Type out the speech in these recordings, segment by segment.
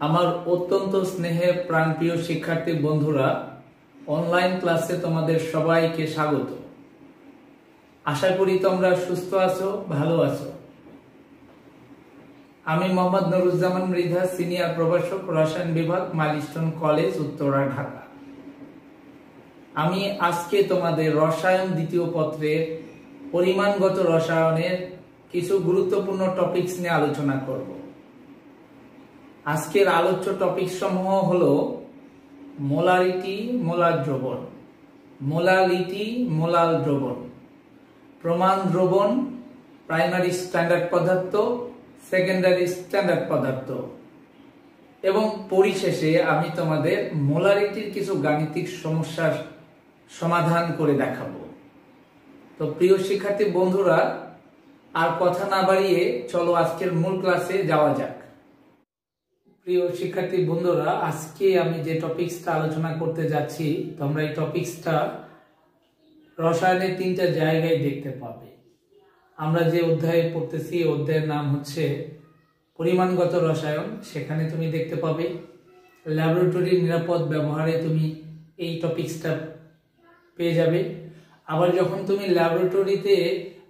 আমার অত্যন্ত স্নেহের প্রাণপ্রিয় শিক্ষার্থী বন্ধুরা, অনলাইন ক্লাসে তোমাদের সবাইকে স্বাগত। আশা করি তোমরা সুস্থ আছো, ভালো আছো। আমি মোহাম্মদ নুরুজ্জামান মৃধা, সিনিয়র প্রভাষক, রসায়ন বিভাগ, মাইলস্টোন কলেজ, উত্তরা, ঢাকা। আমি আজকে তোমাদের রসায়ন দ্বিতীয় পত্রের পরিমাণগত রসায়নের কিছু গুরুত্বপূর্ণ টপিকস নিয়ে আলোচনা করব। আজকের আলোচ্য টপিক সমূহ হলো মোলারিটি, মোলার দ্রবণ, মোলালিটি, মোলাল দ্রবণ, প্রমাণ দ্রবণ, প্রাইমারি স্ট্যান্ডার্ড পদার্থ, সেকেন্ডারি স্ট্যান্ডার্ড পদার্থ এবং পরিশেষে আমি তোমাদের মোলারিটির কিছু গাণিতিক সমস্যার সমাধান করে দেখাবো। তো প্রিয় শিক্ষার্থী বন্ধুরা, আর কথা না বাড়িয়ে চলো আজকের মূল ক্লাসে যাওয়া যাক। প্রিয় শিক্ষার্থী বন্ধুরা, আজকে আমি যে টপিকসটা আলোচনা করতে যাচ্ছি, তোমরা এই টপিকসটা রসায়নের তিনটা জায়গায় দেখতে পাবে। আমরা যে অধ্যায়ে পড়তেছি, এই অধ্যায়ের নাম হচ্ছে পরিমাণগত রসায়ন। সেখানে তুমি দেখতে পাবে ল্যাবরেটরির নিরাপদ ব্যবহারে তুমি এই টপিকসটা পেয়ে যাবে। আবার যখন তুমি ল্যাবরেটরিতে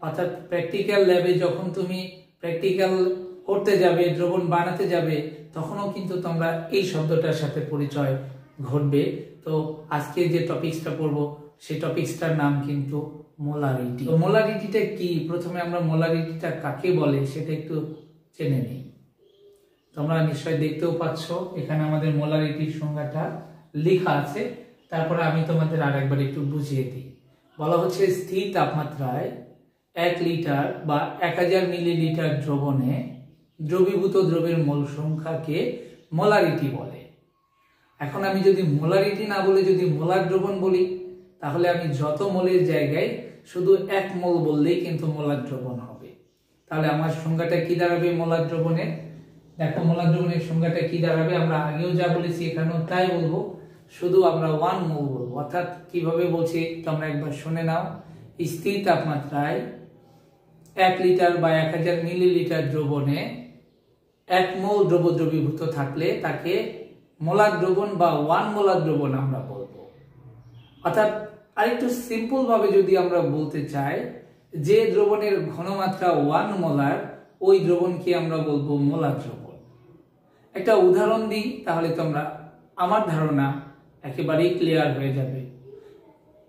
অর্থাৎ প্র্যাকটিক্যাল ল্যাবে যখন তুমি প্র্যাকটিক্যাল করতে যাবে, দ্রবণ বানাতে যাবে, তখনও কিন্তু তোমরা এই শব্দটার সাথে পরিচয় ঘটবে। তো আজকে যে টপিকসটা পড়বো সেই টপিকসটার নাম কিন্তু মোলারিটি। তো মোলারিটিটা কি? প্রথমে আমরা মোলারিটিটা কাকে বলে সেটা একটু জেনে নিই। তোমরা নিশ্চয় দেখতেও পাচ্ছ এখানে আমাদের মোলারিটির সংজ্ঞাটা লেখা আছে। তারপরে আমি তোমাদের আরেকবার একটু বুঝিয়ে দিই। বলা হচ্ছে স্থির তাপমাত্রায় 1 লিটার বা 1000 মিলিলিটার দ্রবণে দ্রবীভূত দ্রবের মোল সংখ্যাকে মোলারিটি বলে। এখন আমি যদি মোলারিটি না বলে যদি মোলার দ্রবণ বলি, তাহলে আমি যত মোলের জায়গায় শুধু 1 মোল বললেই কিন্তু মোলার দ্রবণ হবে। তাহলে আমার সংজ্ঞাটা কি দাঁড়াবে মোলার দ্রবণের? দেখো মোলার দ্রবণের সংজ্ঞাটা কি দাঁড়াবে, আমরা আগেও যা বলেছি এখানেও তাই বলবো, শুধু আমরা 1 মোল বলবো। অর্থাৎ কিভাবে বলছি তোমরা একবার শুনে নাও। স্থির তাপমাত্রায় 1 লিটার বা 1000 মিলিলিটার দ্রবণে 1 মোল দ্রব দ্রবীভূত থাকলে তাকে মোলার দ্রবণ বা 1 মোলার দ্রবণ আমরা বলবো। অর্থাৎ আরেকটু সিম্পল ভাবে যদি আমরা বলতে চাই, যে দ্রবণের ঘনমাত্রা 1 মোলার, ওই দ্রবণকে আমরা বলবো মোলার দ্রবণ। একটা উদাহরণ দিই, তাহলে তোমরা আমার ধারণা একেবারেই ক্লিয়ার হয়ে যাবে।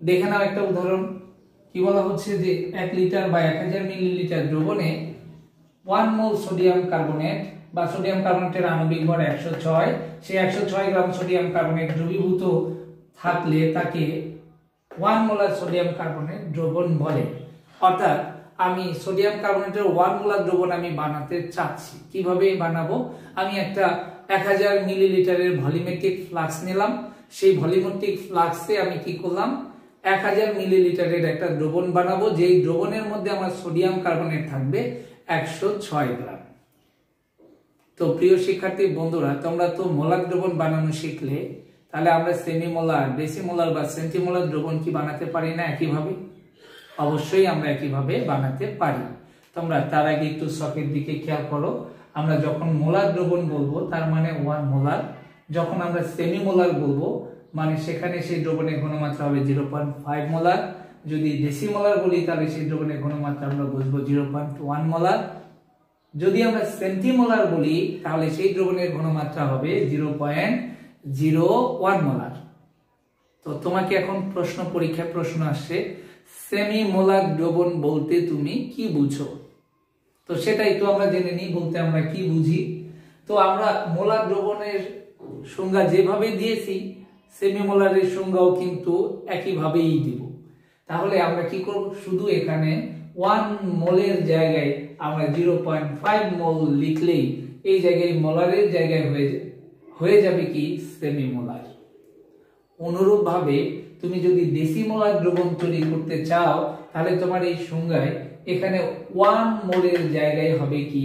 দেখে নাও একটা উদাহরণ। কি বলা হচ্ছে যে 1 লিটার বা 1000 মিলিলিটার দ্রবণে 1 মোল সোডিয়াম কার্বনেট বা সোডিয়াম কার্বনেটের আণবিক ভর 106, সেই 106 গ্রাম সোডিয়াম কার্বনেট দ্রবীভূত থাকলে তাকে 1 মোলার সোডিয়াম কার্বনেট দ্রবণ বলে। অর্থাৎ আমি সোডিয়াম কার্বনেটের 1 মোলার দ্রবণ আমি বানাতে চাচ্ছি। কিভাবে বানাবো? আমি একটা 1000 মিলিলিটারের ভলিউমেট্রিক ফ্লাক্স নিলাম। সেই ভলিউমেট্রিক ফ্লাক্সে আমি কি করলাম, 1000 মিলিলিটারের একটা দ্রবণ বানাবো, যেই দ্রবণের মধ্যে আমার সোডিয়াম কার্বনেট থাকবে 106 গ্রাম। তো প্রিয় শিক্ষার্থী বন্ধুরা, তোমরা তো মোলার দ্রবণ বানানো শিখলে, তাহলে আমরা সেমিমোলার, ডেসিমোলার বা সেন্টিমোলার দ্রবণ কি বানাতে পারি না একইভাবে? অবশ্যই আমরা একইভাবে বানাতে পারি। তোমরা তার আগে একটু শখের দিকে খেয়াল করো। আমরা যখন মোলার দ্রবণ বলবো তার মানে 1 মোলার, যখন আমরা সেমিমোলার বলবো মানে সেখানে সেই দ্রবণের ঘনমাত্রা হবে 0.5 মোলার। যদি ডেসিমোলার বলি তাহলে সেই দ্রবণের ঘনমাত্রা আমরা বুঝবো 0.1 মোলার। যদি আমরা সেন্টিমোলার বলি তাহলে সেই দ্রবণের ঘনমাত্রা হবে 0.01 মোলার। তো তোমাকে এখন পরীক্ষায় প্রশ্ন আসছে, সেমি মোলার দ্রবণ বলতে তুমি কি বুঝো? তো সেটা একটু আমরা জেনে নিই, বলতে আমরা কি বুঝি। তো আমরা মোলার দ্রবণের সংজ্ঞা যেভাবে দিয়েছি, সেমি মোলারের সংজ্ঞাও কিন্তু একইভাবেই দিব। তাহলে আমরা কি করব, শুধু এখানে 1 মোলের জায়গায় আমরা 0.5 মোল লিখলেই এই জায়গায় মোলারের জায়গায় হয়ে যাবে কি সেমি মোলার। অনুরূপ ভাবে তুমি যদি ডেসিমোলার দ্রবণ তৈরি করতে চাও, তাহলে তোমার এই সংজ্ঞায় এখানে 1 মোলের জায়গায় হবে কি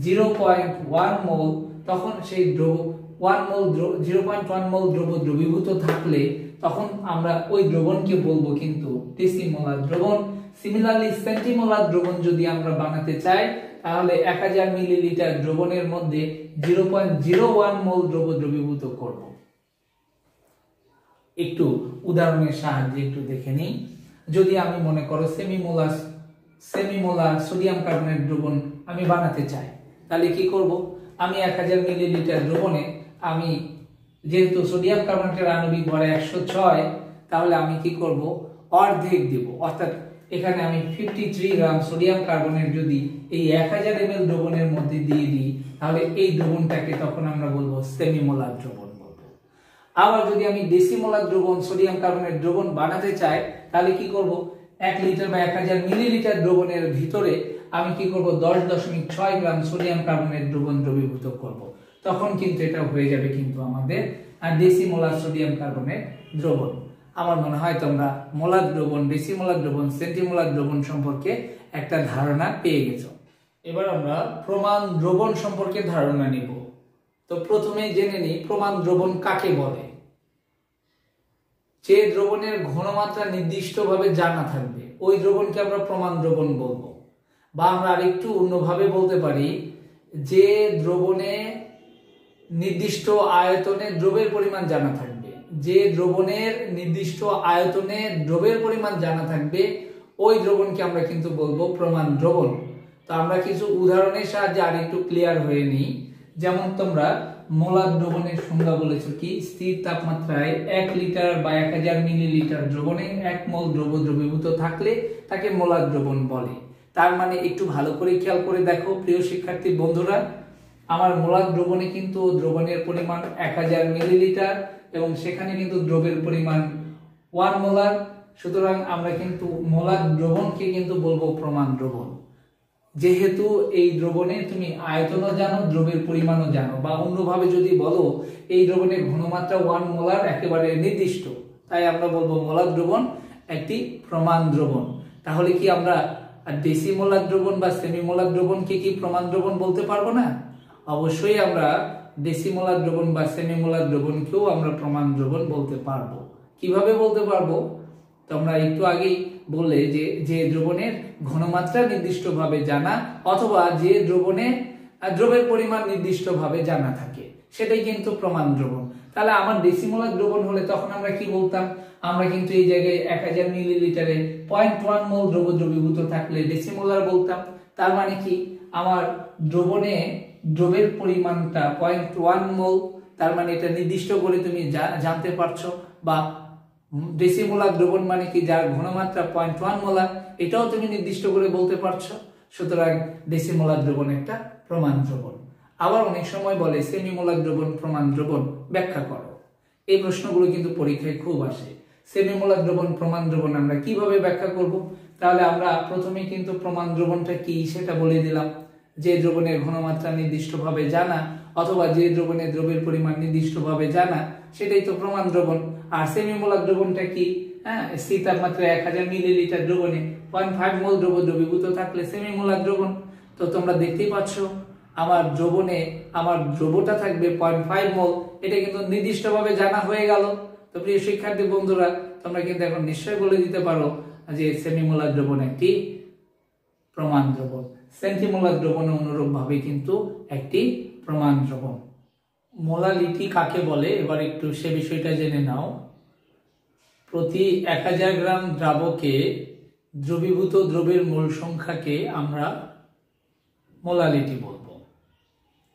0.1 মোল। তখন সেই 0.1 মোল দ্রব দ্রবীভূত থাকলে তখন আমরা ওই দ্রবণকে বলবো কিন্তু ডেসিমোলার দ্রবণ। সিমিলারলি সেন্টিমোলার দ্রবণ যদি আমরা বানাতে চাই, তাহলে 1000 মিলিলিটার দ্রবণের মধ্যে 0.01 মোল দ্রব দ্রবীভূত করব। একটু উদাহরণের সাহায্যে একটু দেখে নিই। যদি আমি মনে করো সেমিমোলার সোডিয়াম কার্বনেট দ্রবণ আমি বানাতে চাই, তাহলে কি করব? আমি 1000 মিলিলিটার দ্রবণে আমি যেহেতু সোডিয়াম কার্বনেটের আণবিক ভর 106, তাহলে আমি কি করব? অর্ধেক দেব, অর্থাৎ এখানে আমি 53 গ্রাম সোডিয়াম কার্বনেট যদি এই 1000 ml দ্রবণের মধ্যে দিয়ে দিই, তাহলে এই দ্রবণটাকে তখন আমরা বলবো সেমিমোলার দ্রবণ বলবো। আবার যদি আমি ডেসিমোলার দ্রবণ সোডিয়াম কার্বনেট দ্রবণ বানাতে চাই, তাহলে কি করব? 1 লিটার বা 1000 মিলিলিটার দ্রবণের ভিতরে আমি কি করব? 10.6 গ্রাম সোডিয়াম কার্বনেট দ্রবণ দ্রবীভূত করব। তখন কিন্তু এটা হয়ে যাবে কিন্তু আমাদের ডেসিমোলার সোডিয়াম কার্বনেট দ্রবণ। আমার মনে হয় তোমরা মোলার দ্রবণ, ডেসিমোলার দ্রবণ, সেন্টিমোলার দ্রবণ সম্পর্কে একটা ধারণা পেয়ে গেছো। এবার আমরা প্রমাণ দ্রবণ সম্পর্কে ধারণা নিব। তো প্রথমে জেনে নিই প্রমাণ দ্রবণ কাকে বলে। যে দ্রবণের ঘনমাত্রা নির্দিষ্টভাবে জানা থাকবে ওই দ্রবণকে আমরা প্রমাণ দ্রবণ বলবো। বা আমরা আরেকটু অন্যভাবে বলতে পারি, যে দ্রবণে নির্দিষ্ট আয়তনে দ্রবের পরিমাণ জানা থাকবে, যে দ্রবণের নির্দিষ্ট আয়তনে দ্রবের পরিমাণ জানা থাকবে ওই দ্রবণকে আমরা কিন্তু বলবো প্রমাণ দ্রবণ। তো আমরা কিছু উদাহরণের সাহায্যে আরেকটু ক্লিয়ার হয়ে নিই। যেমন তোমরা মোলার দ্রবণের সংজ্ঞা বলেছো কি? স্থির তাপমাত্রায় 1 লিটার বা 1000 মিলিলিটার দ্রবণে 1 মোল দ্রব দ্রবীভূত থাকলে তাকে মোলার দ্রবণ বলে। তার মানে একটু ভালো করে খেয়াল করে দেখো প্রিয় শিক্ষার্থী বন্ধুরা, আমার মোলার দ্রবণে কিন্তু দ্রবণের পরিমাণ 1000 মিলিলিটার এবং সেখানে কিন্তু দ্রবের পরিমাণ 1 মোলার। সুতরাং আমরা কিন্তু মোলার দ্রবণকে কিন্তু বলবো প্রমাণ দ্রবণ। যেহেতু এই দ্রবণে তুমি আয়তনও জানো, দ্রবের পরিমাণও জানো, বা অন্যভাবে যদি বলো এই দ্রবণের ঘনমাত্রা 1 মোলার একেবারে নির্দিষ্ট, তাই আমরা বলবো মোলার দ্রবণ একটি প্রমাণ দ্রবণ। তাহলে কি আমরা ডেসিমোলার দ্রবণ বা সেমিমোলার দ্রবণকে কি প্রমাণ দ্রবণ বলতে পারবো না? অবশ্যই আমরা ডেসিমোলার দ্রবণ বা সেমিমোলার দ্রবণকেও আমরা প্রমাণ দ্রবণ বলতে পারবো। কিভাবে বলতে পারবো? তোমরা একটু আগেই বললে যে দ্রবণের ঘনমাত্রা নির্দিষ্টভাবে জানা অথবা যে দ্রবণে দ্রবের পরিমাণ নির্দিষ্টভাবে জানা থাকে, সেটাই কিন্তু প্রমাণ দ্রবণ। তাহলে আমার ডেসিমোলার দ্রবণ হলে তখন আমরা কি বলতাম? আমরা কিন্তু এই জায়গায় 1000 মিলিলিটারে 0.1 মোল দ্রব দ্রবীভূত থাকলে ডেসিমোলার বলতাম। তার মানে কি আমার দ্রবণে দ্রবের পরিমাণটা 0.1 মোল, তার মানে এটা নির্দিষ্ট করে তুমি জানতে পারছো। বা ডেসিমোলার দ্রবণ মানে কি যার ঘনমাত্রা 0.1 মোলার, এটাও তুমি নির্দিষ্ট করে বলতে পারছো। সুতরাং ডেসিমোলার দ্রবণ একটা প্রমাণ দ্রবণ। আবার অনেক সময় বলে সেমিমোলার দ্রবণ প্রমাণ দ্রবণ, ব্যাখ্যা করো। এই প্রশ্নগুলো কিন্তু পরীক্ষায় খুব আসে। সেমিমোলার দ্রবণ প্রমাণ দ্রবণ আমরা কিভাবে ব্যাখ্যা করব? তাহলে আমরা প্রথমে কিন্তু প্রমাণ দ্রবণটা কি সেটা বলে দিলাম। যে দ্রবণের ঘনমাত্রা নির্দিষ্টভাবে জানা অথবা যে দ্রবণের দ্রবের পরিমাণ নির্দিষ্টভাবে জানা, সেটাই তো প্রমাণ দ্রবণ। আর সেমিমোলার দ্রবণটা কি? স্থির তাপমাত্রায় 1000 মিলিলিটার দ্রবণে 0.5 মোল দ্রব দ্রবীভূত থাকলে সেমিমোলার দ্রবণ। তো তোমরা দেখতেই পাচ্ছ আমার দ্রবণে আমার দ্রবটা থাকবে 0.5 মোল, এটা কিন্তু নির্দিষ্টভাবে জানা হয়ে গেল। তো প্রিয় শিক্ষার্থী বন্ধুরা, তোমরা কিন্তু এখন নিশ্চয়ই বলে দিতে পারো যে সেমিমোলার দ্রবণ একটি প্রমাণ দ্রবণ। সেন্টিমোলার দ্রবণ অনুরূপ ভাবে কিন্তু একটি প্রমাণ দ্রবণ। মোলালিটি কাকে বলে এবার একটু সে বিষয়টা জেনে নাও। প্রতি 1000 গ্রাম দ্রাবকে দ্রবীভূত দ্রবের মোল সংখ্যাকে আমরা মোলালিটি বলবো।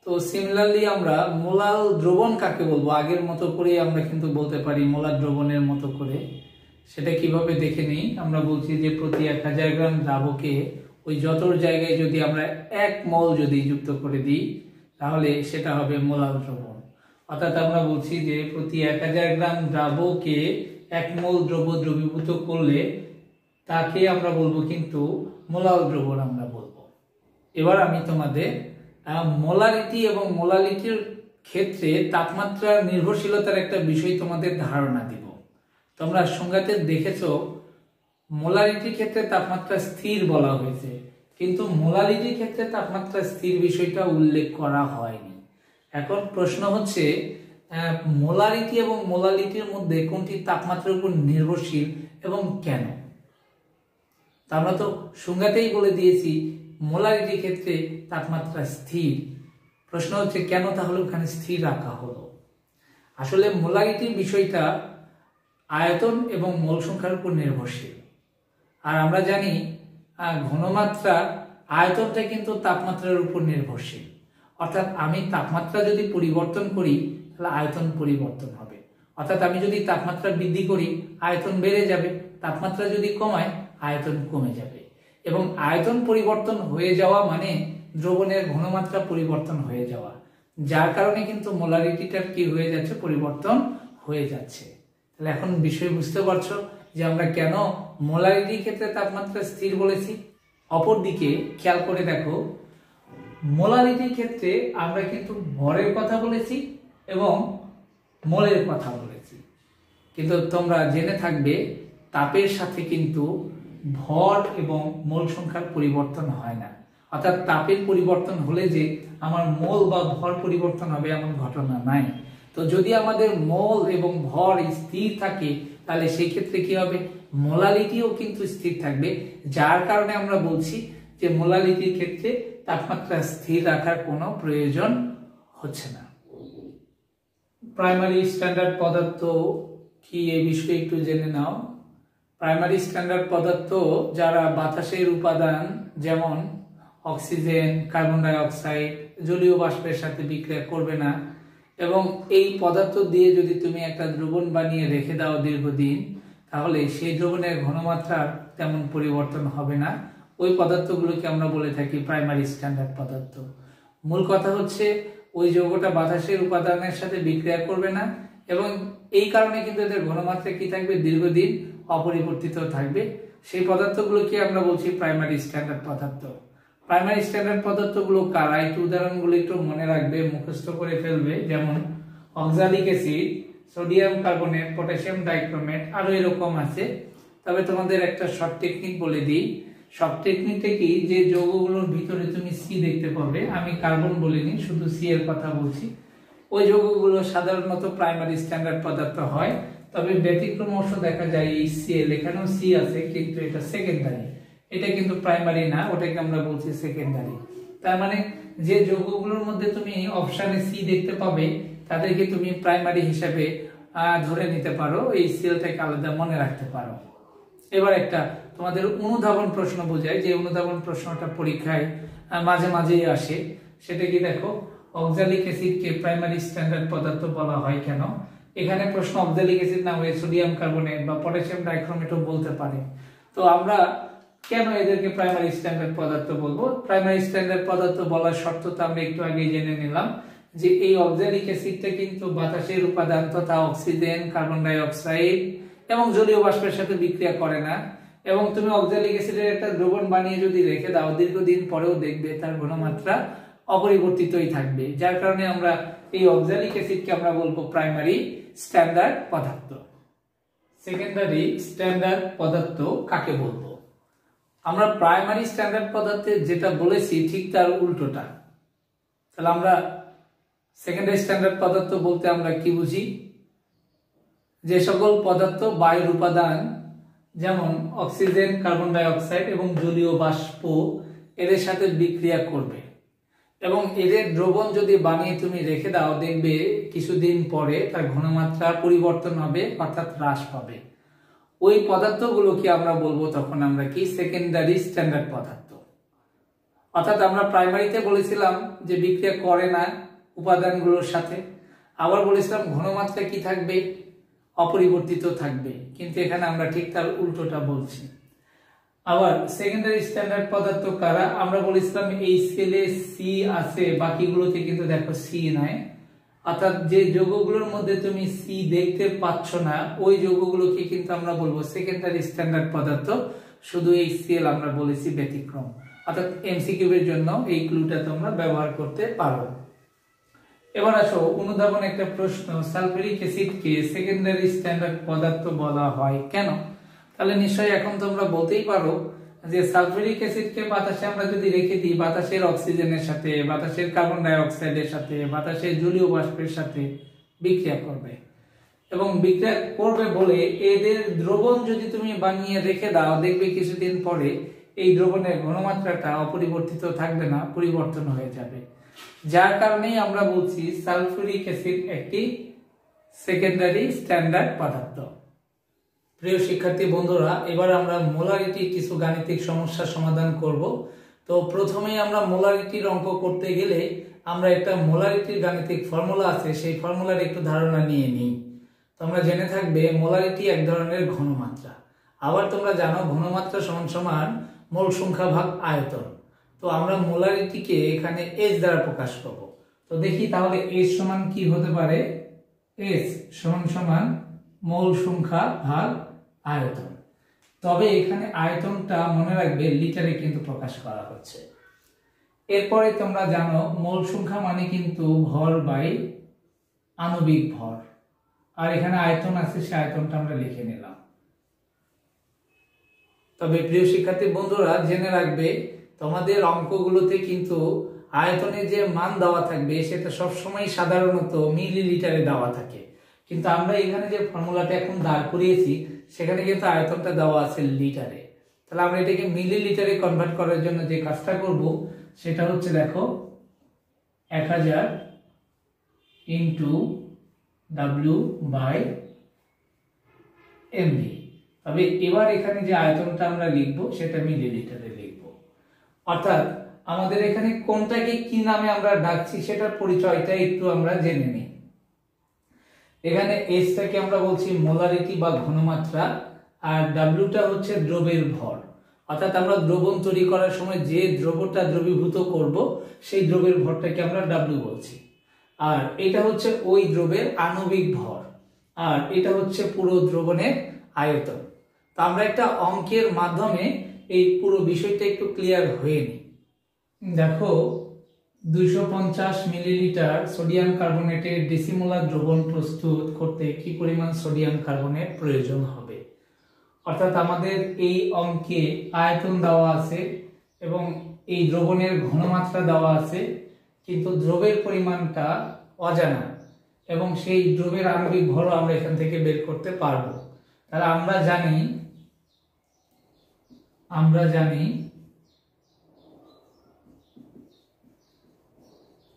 তো সিমিলারলি আমরা মোলাল দ্রবণ কাকে বলবো? আগের মতো করে আমরা কিন্তু বলতে পারি মোলার দ্রবণের মতো করে। সেটা কিভাবে দেখে নিই। আমরা বলছি যে প্রতি 1000 গ্রাম দ্রাবকে ওই যতর জায়গায় যদি আমরা 1 মোল যদি যুক্ত করে দিই, তাহলে সেটা হবে মোলাল দ্রবণ। অর্থাৎ আমরা বলছি যে প্রতি 1000 গ্রাম দ্রাবকে 1 মোল দ্রব দ্রবীভূত করলে তাকে আমরা বলবো কিন্তু মোলাল দ্রবণ আমরা বলবো। এবার আমি তোমাদের মোলারিটি এবং মোলালিটির ক্ষেত্রে তাপমাত্রার নির্ভরশীলতার একটা বিষয় তোমাদের ধারণা দিব। তোমরা সংজ্ঞাতে দেখেছো মোলারিটির ক্ষেত্রে তাপমাত্রা স্থির বলা হয়েছে, কিন্তু মোলালিটির ক্ষেত্রে তাপমাত্রা স্থির বিষয়টা উল্লেখ করা হয়নি। এখন প্রশ্ন হচ্ছে মোলারিটি এবং মোলালিটির মধ্যে কোনটি তাপমাত্রার উপর নির্ভরশীল এবং কেন? আমরা তো সংজ্ঞাতেই বলে দিয়েছি মোলারিটির ক্ষেত্রে তাপমাত্রা স্থির। প্রশ্ন হচ্ছে কেন তাহলে ওখানে স্থির রাখা হলো? আসলে মোলারিটির বিষয়টা আয়তন এবং মোল সংখ্যার উপর নির্ভরশীল। আর আমরা জানি ঘনমাত্রা আয়তনটা কিন্তু তাপমাত্রার উপর নির্ভরশীল। অর্থাৎ আমি তাপমাত্রা যদি পরিবর্তন করি তাহলে আয়তন পরিবর্তন হবে। অর্থাৎ আমি যদি তাপমাত্রা বৃদ্ধি করি আয়তন বেড়ে যাবে, তাপমাত্রা যদি কমায় আয়তন কমে যাবে। এবং আয়তন পরিবর্তন হয়ে যাওয়া মানে দ্রবণের ঘনমাত্রা পরিবর্তন হয়ে যাওয়া, যার কারণে কিন্তু মোলারিটিটার কি হয়ে যাচ্ছে, পরিবর্তন হয়ে যাচ্ছে। তাহলে এখন বিষয় বুঝতে পারছো যে আমরা কেন মোলারিটির ক্ষেত্রে তাপমাত্রা স্থির বলেছি। অপরদিকে খেয়াল করে দেখো, মোলারিটির ক্ষেত্রে আমরা কিন্তু ভরের কথা বলেছি এবং মোলের কথা বলেছি, কিন্তু তোমরা জেনে থাকবে তাপের সাথে কিন্তু ভর এবং মোল সংখ্যার পরিবর্তন হয় না। অর্থাৎ তাপের পরিবর্তন হলে যে আমার মোল বা ভর পরিবর্তন হবে এমন ঘটনা নাই। তো যদি আমাদের মোল এবং ভর স্থির থাকে তাহলে সেই ক্ষেত্রে কি হবে, মোলারিটিও কিন্তু স্থির থাকবে। যার কারণে আমরা বলছি যে মোলারিটির ক্ষেত্রে তাপমাত্রা স্থির রাখার কোনো প্রয়োজন হচ্ছে না। প্রাইমারি স্ট্যান্ডার্ড পদার্থ কি এই বিষয়ে একটু জেনে নাও। প্রাইমারি স্ট্যান্ডার্ড পদার্থ যারা বাতাসের উপাদান, যেমন অক্সিজেন, কার্বন ডাই অক্সাইড, জলীয় বাষ্পের সাথে বিক্রিয়া করবে না, এবং এই পদার্থ দিয়ে যদি তুমি একটা দ্রবণ বানিয়ে রেখে দাও দীর্ঘদিন, তাহলে সেই দ্রবণের ঘনমাত্রার তেমন পরিবর্তন হবে না। ওই পদার্থগুলোকে আমরা বলে থাকি প্রাইমারি স্ট্যান্ডার্ড পদার্থ। মূল কথা হচ্ছে ওই যৌগটা বাতাসের উপাদানের সাথে বিক্রিয়া করবে না, এবং এই কারণে কিন্তু এদের ঘনমাত্রা কি থাকবে, দীর্ঘদিন অপরিবর্তিত থাকবে। সেই পদার্থগুলোকে আমরা বলছি প্রাইমারি স্ট্যান্ডার্ড পদার্থ। প্রাইমারি স্ট্যান্ডার্ড পদার্থগুলো কারা, একটু উদাহরণগুলো একটু মনে রাখবে, মুখস্থ করে ফেলবে। যেমন oxalic acid, sodium carbonate, potassium dichromate, আরো এরকম আছে। তবে তোমাদের একটা শর্ট টেকনিক বলে দিই। শর্ট টেকনিকটা কি, যে যৌগগুলোর ভিতরে তুমি সি দেখতে পাবে, আমি কার্বন বলিনি, শুধু সি এর কথা বলছি, ওই যৌগগুলো সাধারণত প্রাইমারি স্ট্যান্ডার্ড পদার্থ হয়। তবে ব্যতিক্রম অংশ দেখা যায় এই সিএল, এখানেও সি আছে কিন্তু এটা সেকেন্ডারি, এটা কিন্তু প্রাইমারি না, ওটাকে আমরা বলছি সেকেন্ডারি। তার মানে যে যৌগগুলোর মধ্যে তুমি অপশনে সি দেখতে পাবে তাদেরকে তুমি প্রাইমারি হিসাবে ধরে নিতে পারো, এই সিএলটাকে আলাদা মনে রাখতে পারো। এবার একটা তোমাদের অনুধাবন প্রশ্ন বোঝায়, যে অনুধাবন প্রশ্নটা পরীক্ষায় মাঝে মাঝেই আসে। সেটা কি দেখো, অক্সালিক অ্যাসিডকে প্রাইমারি স্ট্যান্ডার্ড পদার্থ বলা হয় কেন? এখানে প্রশ্ন অক্সালিক অ্যাসিড না হয়ে সোডিয়াম কার্বনেট বা পটাশিয়াম ডাইক্রোমেটও বলতে পারে। তো আমরা কেন এদেরকে প্রাইমারি স্ট্যান্ডার্ড পদার্থ বলবো? প্রাইমারি স্ট্যান্ডার্ড পদার্থ বলার শর্তটা আমরা একটু আগে জেনে নিলাম, যে এই অক্সালিক অ্যাসিডটা কিন্তু বাতাসের উপাদান তথা অক্সিজেন, কার্বন ডাই অক্সাইড এবং জলীয় বাষ্পের সাথে বিক্রিয়া করে না। এবং তুমি অক্সালিক অ্যাসিডের একটা দ্রবণ বানিয়ে যদি রেখে দাও, দীর্ঘদিন পরেও দেখবে তার ঘনমাত্রা অপরিবর্তিতই থাকবে। যার কারণে আমরা এই অক্সালিক অ্যাসিডকে আমরা বলবো প্রাইমারি স্ট্যান্ডার্ড পদার্থ। সেকেন্ডারি স্ট্যান্ডার্ড পদার্থ কাকে বলবো? আমরা প্রাইমারি স্ট্যান্ডার্ড পদার্থে যেটা বলেছি ঠিক তার উল্টোটা। তাহলে আমরা সেকেন্ডারি স্ট্যান্ডার্ড পদার্থ বলতে আমরা কি বুঝি? যে সকল পদার্থ বায়ুর উপাদান, যেমন অক্সিজেন, কার্বন ডাই অক্সাইড এবং জলীয় বাষ্প, এদের সাথে বিক্রিয়া করবে এবং এদের দ্রবণ যদি বানিয়ে তুমি রেখে দাও, দেখবে কিছুদিন পরে তার ঘনমাত্রা পরিবর্তন হবে, অর্থাৎ হ্রাস পাবে। ওই পদার্থগুলোকে আমরা বলবো তখন আমরা কি, সেকেন্ডারি স্ট্যান্ডার্ড পদার্থ। অর্থাৎ আমরা প্রাইমারিতে বলেছিলাম যে বিক্রিয়া করে না উপাদানগুলোর সাথে, আবার বলেছিলাম ঘনমাত্রা কি থাকবে, অপরিবর্তিত থাকবে, কিন্তু এখানে আমরা ঠিক তার উল্টোটা বলছি। আবার সেকেন্ডারি স্ট্যান্ডার্ড পদার্থ কারা? আমরা বলেছিলাম এই স্কেলে সি আছে, বাকিগুলোতে কিন্তু দেখো সি নাই। অর্থাৎ যে যৌগগুলোর মধ্যে তুমি সি দেখতে পাচ্ছ না, ওই যৌগগুলোকে কিন্তু আমরা বলবো সেকেন্ডারি স্ট্যান্ডার্ড পদার্থ। শুধু এই সিএল আমরা বলেছি ব্যতিক্রম। অর্থাৎ এমসিকিউ এর জন্য এই ক্লুটা তোমরা ব্যবহার করতে পারো। এবার আসো অনুধাবন একটা প্রশ্ন, সালফিউরিক অ্যাসিডকে সেকেন্ডারি স্ট্যান্ডার্ড পদার্থ বলা হয় কেন? তাহলে নিশ্চয়ই এখন তোমরা বলতেই পারো যে সালফিউরিক অ্যাসিডকে বাতাসে আমরা যদি রেখে দিই, বাতাসের অক্সিজেনের সাথে, বাতাসের কার্বন ডাই অক্সাইডের সাথে, বাতাসের জলীয় বাষ্পের সাথে বিক্রিয়া করবে, এবং বিক্রিয়া করবে বলে এদের দ্রবণ যদি তুমি বানিয়ে রেখে দাও, দেখবে কিছুদিন পরে এই দ্রবণের ঘনমাত্রাটা অপরিবর্তিত থাকবে না, পরিবর্তন হয়ে যাবে। যার কারণেই আমরা বলছি সালফিউরিক অ্যাসিড একটি সেকেন্ডারি স্ট্যান্ডার্ড পদার্থ। প্রিয় শিক্ষার্থী বন্ধুরা, এবার আমরা মোলারিটি কিছু গাণিতিক সমস্যার সমাধান করব। তো প্রথমেই আমরা মোলারিটির অঙ্ক করতে গেলে আমরা একটা মোলারিটির গাণিতিক ফর্মুলা আছে, সেই ফর্মুলার একটু ধারণা নিয়ে নিই। তোমরা জেনে থাকবে মোলারিটি এক ধরনের ঘনমাত্রা। আবার তোমরা জানো ঘনমাত্রা সমান সমান মোল সংখ্যা ভাগ আয়তন। তো আমরা মোলারিটিকে এখানে এস দ্বারা প্রকাশ করব। তো দেখি তাহলে এস সমান কি হতে পারে। এস সমান সমান মোল সংখ্যা ভাগ আয়তন। তবে এখানে আয়তনটা মনে রাখবে লিটারে কিন্তু প্রকাশ করা হচ্ছে। এরপরে তোমরা জানো মোল সংখ্যা মানে কিন্তু ভর বাই আণবিক ভর, আর এখানে আয়তন আছে, সে আয়তনটা আমরা লিখে নিলাম। তবে প্রিয় শিক্ষার্থী বন্ধুরা জেনে রাখবে তোমাদের অঙ্কগুলোতে কিন্তু আয়তনের যে মান দেওয়া থাকবে সেটা সবসময় সাধারণত মিলিলিটারে দেওয়া থাকে, কিন্তু আমরা এখানে যে ফর্মুলাটা এখন দাঁড় করিয়েছি সেখানে কিন্তু আয়তনটা দেওয়া আছে লিটারে। তাহলে আমরা এটাকে মিলিলিটারে কনভার্ট করার জন্য যে কাজটা করব সেটা হচ্ছে দেখো 1000 ইন্টু ডাব্লিউ বাই এমভি। তবে এবার এখানে যে আয়তনটা আমরা লিখবো সেটা মিলিলিটারে লিখবো। অর্থাৎ আমাদের এখানে কোনটাকে কি নামে আমরা ডাকছি সেটার পরিচয়টা একটু আমরা জেনে নিই। এখানে এসটাকে আমরা বলছি মোলারিটি বা ঘনমাত্রা, আর ডাব্লিউটা হচ্ছে দ্রবের ভর। অর্থাৎ আমরা দ্রবণ তৈরি করার সময় যে দ্রবটা দ্রবীভূত করব সেই দ্রবের ভরটাকে আমরা ডাব্লিউ বলছি। আর এটা হচ্ছে ওই দ্রবের আণবিক ভর, আর এটা হচ্ছে পুরো দ্রবণের আয়তন। তো আমরা একটা অঙ্কের মাধ্যমে এই পুরো বিষয়টা একটু ক্লিয়ার হয়ে নিই। দেখো 250 মিলিলিটার সোডিয়াম কার্বনেটের ডেসিমোলার দ্রবণ প্রস্তুত করতে কি পরিমাণ সোডিয়াম কার্বনেট প্রয়োজন হবে। অর্থাৎ আমাদের এই অঙ্কে আয়তন দেওয়া আছে এবং এই দ্রবণের ঘনমাত্রা দেওয়া আছে, কিন্তু দ্রবের পরিমাণটা অজানা এবং সেই দ্রবের আণবিক ভরও আমরা এখান থেকে বের করতে পারবো। তাহলে আমরা জানি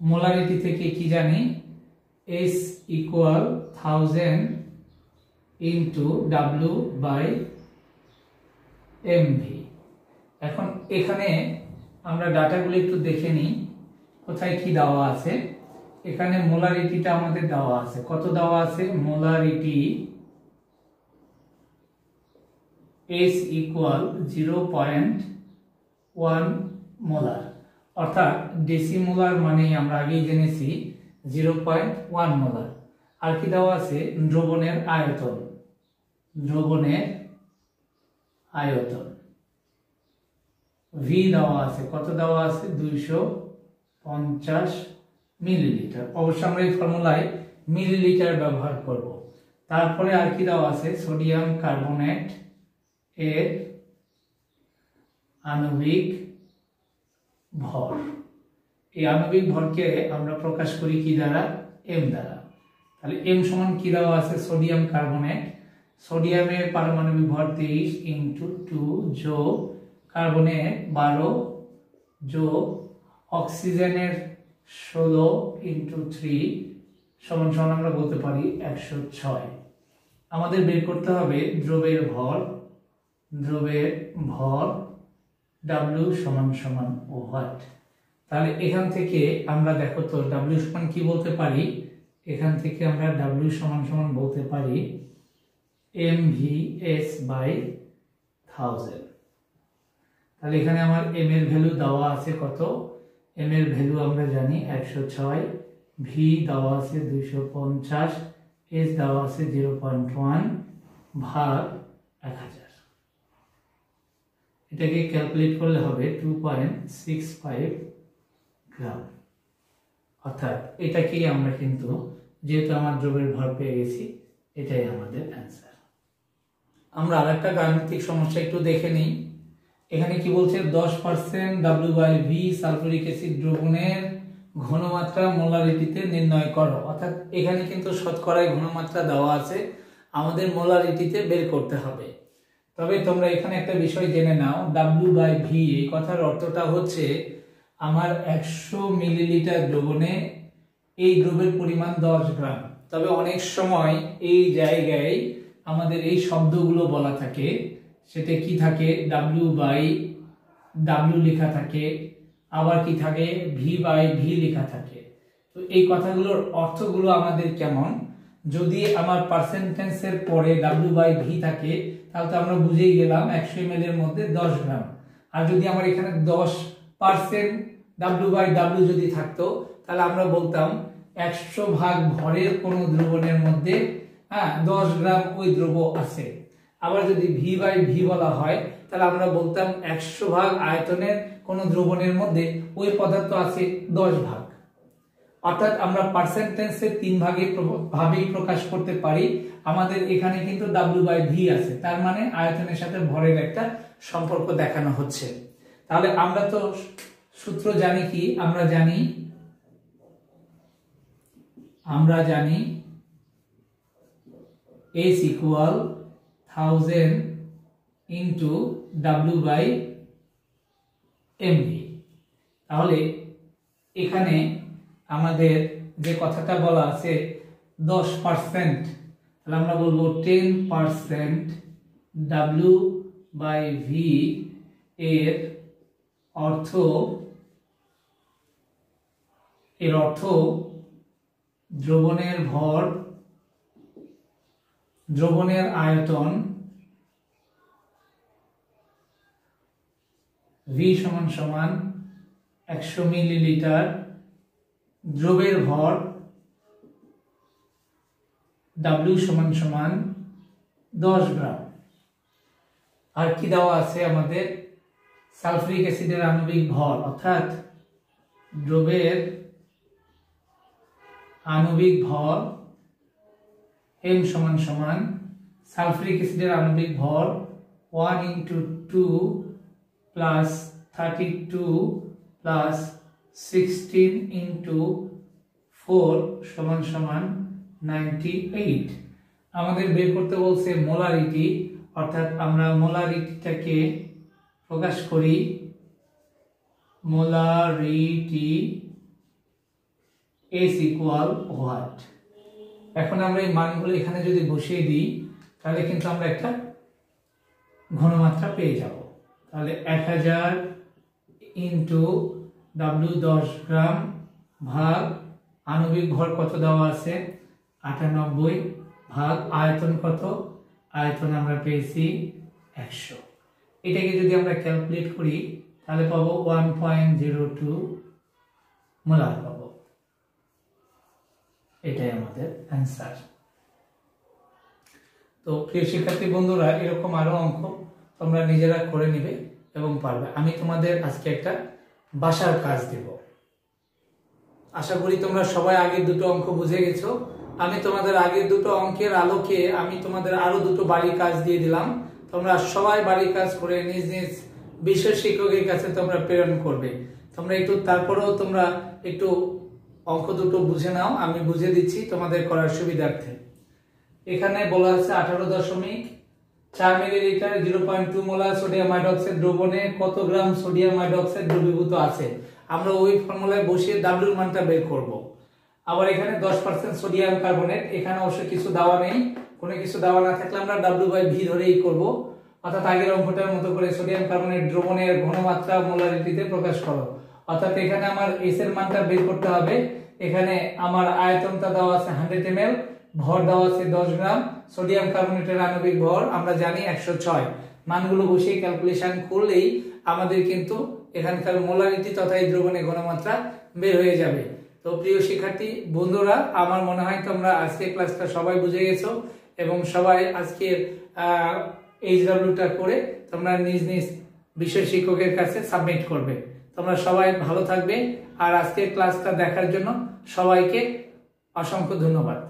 মোলারিটি থেকে কি জানি, S equal 1000 into W by MV. এখন এখানে আমরা ডাটাগুলো একটু দেখে নিই কোথায় কি দেওয়া আছে। এখানে মোলারিটিটা আমাদের দেওয়া আছে, কত দেওয়া আছে, মোলারিটি S ইকুয়াল 0.1 মোলার। অর্থাৎ ডেসিমোলার মানে আমরা আগেই জেনেছি 0.1 মোলার। আর কি দেওয়া আছে, দ্রবণের আয়তন, ভি দেওয়া আছে, কত দেওয়া আছে, 250 মিলিলিটার। অবশ্য আমরা এই ফর্মুলায় মিলিলিটার ব্যবহার করব। তারপরে আর কি দেওয়া আছে, সোডিয়াম কার্বনেট এর আণবিক ভর। এই আণবিক ভরকে আমরা প্রকাশ করি কি দ্বারা, এম দ্বারা। তাহলে এম সমান কি দেওয়া আছে, সোডিয়াম কার্বনেট, সোডিয়ামের পারমাণবিক ভর 23 ইন্টু 2 যোগ কার্বনের 12 যোগ অক্সিজেনের 16 ইন্টু 3 সমান সমান আমরা বলতে পারি 106। আমাদের বের করতে হবে দ্রবের ভর ডাব্লিউ সমান সমান ওয়াট। তাহলে এখান থেকে আমরা দেখো তো ডাব্লিউ সমান কি বলতে পারি, এখান থেকে আমরা ডাব্লিউ সমান সমান বলতে পারি mvs বাই 1000। তাহলে এখানে আমার m এর ভ্যালু দেওয়া আছে কত, m এর ভ্যালু আমরা জানি 106, v দেওয়া আছে 250, s দেওয়া আছে 0.1 ভাগ 1000। এটাকে ক্যালকুলেট করলে হবে 2.65 গ্রাম। অর্থাৎ এটাকেই আমরা কিন্তু, যেহেতু আমার দ্রবের ভর পেয়ে গেছি, এটাই আমাদের অ্যান্সার। আমরা আরেকটা গাণিতিক সমস্যা একটু দেখে নিই। এখানে কি বলছে, 10% W/V সালফিউরিক অ্যাসিড দ্রবণের ঘনমাত্রা মোলারিটিতে নির্ণয় করো। অর্থাৎ এখানে কিন্তু শতকরায় ঘনমাত্রা দেওয়া আছে, আমাদের মোলারিটিতে বের করতে হবে। তো তবে তোমরা এখানে একটা বিষয় জেনে নাও, W/V এই কথার অর্থটা হচ্ছে আমার 100 মিলিলিটার দ্রবণে এই দ্রবের পরিমাণ 10 গ্রাম। তবে অনেক সময় এই জায়গায় আমাদের এই শব্দগুলো বলা থাকে, সেটা কি থাকে, W/W লেখা থাকে, আবার কি থাকে V/V লেখা থাকে। তো এই কথাগুলোর অর্থগুলো আমাদের কেমন, যদি আমার পার্সেন্টেন্সের পরে W/V থাকে তাহলে তো আমরা বুঝেই গেলাম 100 ml এর মধ্যে 10 গ্রাম। আর যদি আমার এখানে 10% W/W যদি থাকতো তাহলে আমরা বলতাম 100 ভাগ ভরের কোন দ্রবণের মধ্যে 10 গ্রাম ওই দ্রব্য আছে। আবার যদি V/V বলা হয় তাহলে আমরা বলতাম 100 ভাগ আয়তনের কোন দ্রবণের মধ্যে ওই পদার্থ আছে 10 ভাগ। অর্থাৎ আমরা পার্সেন্টেন্সের 3 ভাবেই প্রকাশ করতে পারি। আমাদের এখানে কিন্তু W/V আছে, তার মানে আয়তনের সাথে ভরের একটা সম্পর্ক দেখানো হচ্ছে। তাহলে আমরা তো সূত্র জানি কি, আমরা জানি S equal 1000 into W/mv। তাহলে এখানে আমাদের যে কথাটা বলা আছে 10%, তাহলে আমরা বলবো 10% W/V এর অর্থ দ্রবণের ভর, দ্রবণের আয়তন V সমান 100 মিলিলিটার, দ্রবের ভর W সমান 10 গ্রাম। আর কি দেওয়া আছে আমাদের, সালফিউরিক অ্যাসিডের আণবিক ভর, অর্থাৎ দ্রবের আণবিক ভর M সমান সালফিউরিক অ্যাসিডের আণবিক ভর 1 into 2 plus 32 plus 16 into 4 সমান 98। আমাদের বের করতে বলছে মোলারিটি, অর্থাৎ আমরা মোলারিটিটাকে প্রকাশ করি মোলারিটি S equal what। এখন আমরা এই মানগুলো এখানে যদি বসিয়ে দিই তাহলে কিন্তু আমরা একটা ঘনমাত্রা পেয়ে যাব। তাহলে 1000 into W 10 গ্রাম ভাগ আণবিক ভর কত দেওয়া আছে 98 ভাগ আয়তন কত, আয়তন আমরা পেয়েছি 100। এটাকে যদি আমরা ক্যালকুলেট করি তাহলে পাবো 1.02 মোলার পাবো। এটাই আমাদের অ্যান্সার। তো প্রিয় শিক্ষার্থী বন্ধুরা, এরকম আরো অঙ্ক তোমরা নিজেরা করে নিবে এবং পারবে। আমি তোমাদের আজকে একটা বাসার কাজ দেব। আশা করি তোমরা সবাই আগের দুটো অঙ্ক বুঝে গেছো। আমি তোমাদের আগের দুটো অঙ্কের আলোকে আমি তোমাদের আরো দুটো বাড়ির কাজ দিয়ে দিলাম। তোমরা সবাই বাড়ির কাজ করে নিজ নিজ বিষয় শিক্ষকের কাছে তোমরা প্রেরণ করবে। তোমরা একটু তারপরেও তোমরা একটু অঙ্ক দুটো বুঝে নাও, আমি বুঝে দিচ্ছি তোমাদের করার সুবিধার্থে। এখানে বলা আছে 18.4 মিলিলিটার 0.2 মোলার সোডিয়াম হাইড্রোক্সাইড দ্রবণে কত গ্রাম সোডিয়াম হাইড্রোক্সাইড দ্রবীভূত আছে। আমরা ওই ফর্মুলায় বসিয়ে ডাব্লিউর মানটা বের করব। আবার এখানে 10% সোডিয়াম কার্বনেট, এখানে অবশ্য কিছু দেওয়া নেই, কোনো কিছু দেওয়া না থাকলে আমরা W/V ধরেই করব। অর্থাৎ আগের অঙ্কটার মতো করে সোডিয়াম কার্বনেট দ্রবণের ঘনমাত্রা মোলারিটিতে প্রকাশ করো। অর্থাৎ এখানে আমার S এর মানটা বের করতে হবে। এখানে আমার আয়তনটা দেওয়া আছে 100 ml, ভর দেওয়া আছে 10 গ্রাম, সোডিয়াম কার্বনেটের আণবিক ভর আমরা জানি 106। মানগুলো বসিয়ে ক্যালকুলেশন করলেই আমাদের কিন্তু এখানকার মোলারিটি তথা এই দ্রবণের ঘনমাত্রা বের হয়ে যাবে। তো প্রিয় শিক্ষার্থী বন্ধুরা, আমার মনে হয় তোমরা আজকে ক্লাসটা সবাই বুঝে গেছো এবং সবাই আজকের HWটা করে তোমরা নিজ নিজ বিষয় শিক্ষকের কাছে সাবমিট করবে। তোমরা সবাই ভালো থাকবে। আর আজকের ক্লাসটা দেখার জন্য সবাইকে অসংখ্য ধন্যবাদ।